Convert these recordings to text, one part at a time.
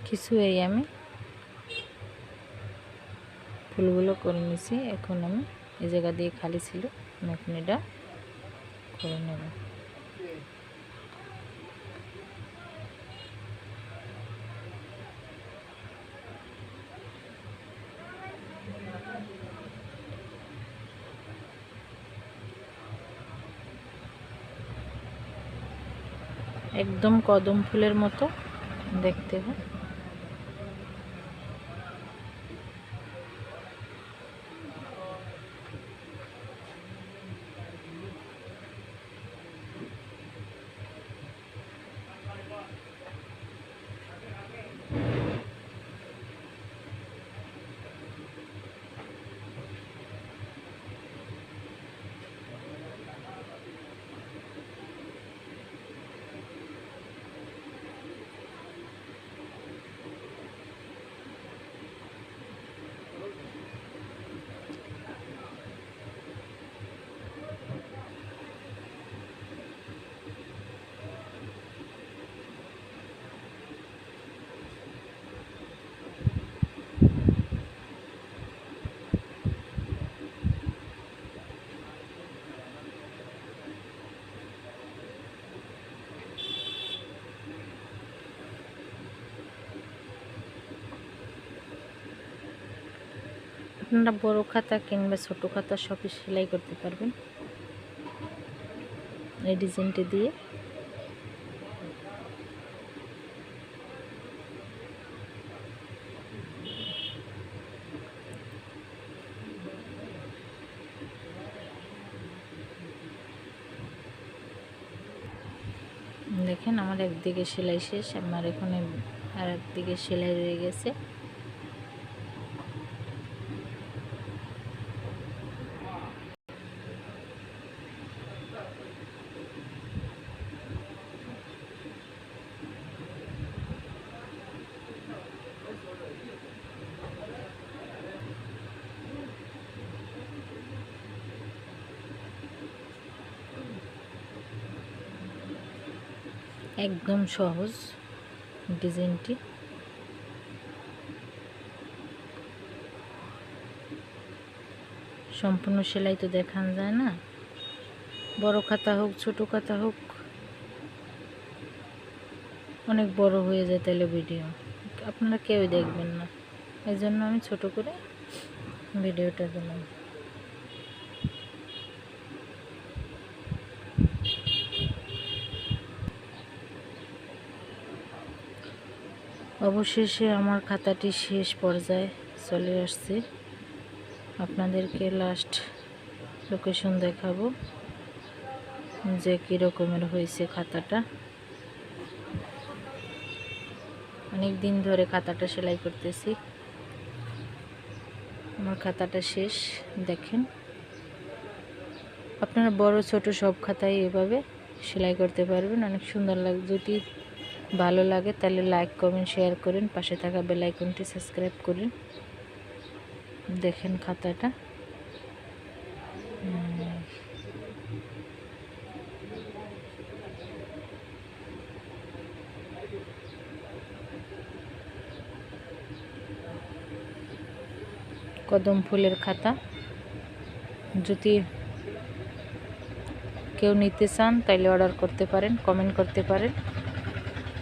কিছু এই আমি ফুলগুলো করে নিছি। এখন আমি এই জায়গা দিয়ে খালি ছিল, আমি এখন এটা করে নেব। একদম কদম ফুলের মতো দেখতে হয়। আপনারা বড় খাতা কিংবা ছোট খাতা সবই সেলাই করতে পারবেন এই ডিজাইনটি দিয়ে। দেখেন আমার একদিকে সেলাই শেষ, আমার এখানে আর একদিকে সেলাই রয়ে গেছে। একদম সহজ ডিজাইনটি। সম্পূর্ণ সেলাই তো দেখানো যায় না, বড় খাতা হোক ছোট খাতা হোক অনেক বড় হয়ে যায়, তাহলে ভিডিও আপনারা কেউই দেখবেন না। এই জন্য আমি ছোট করে ভিডিওটা দিলাম। অবশেষে আমার খাতাটি শেষ পর্যায়ে চলে আসছে। আপনাদেরকে লাস্ট লোকেশন দেখাবো যে কী রকমের হয়েছে খাতাটা। অনেক দিন ধরে খাতাটা সেলাই করতেছি, আমার খাতাটা শেষ। দেখেন আপনারা বড় ছোট সব খাতায় এভাবে সেলাই করতে পারবেন, অনেক সুন্দর লাগে। যদি ভালো লাগে তাহলে লাইক কমেন্ট শেয়ার করেন, পাশে থাকা বেল আইকনটি সাবস্ক্রাইব করেন। দেখেন খাতাটা কদম ফুলের খাতা। যদি কেউ নিতে চান তাহলে অর্ডার করতে পারেন, কমেন্ট করতে পারেন,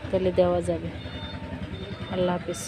তাহলে দেওয়া যাবে। আল্লাহ হাফেজ।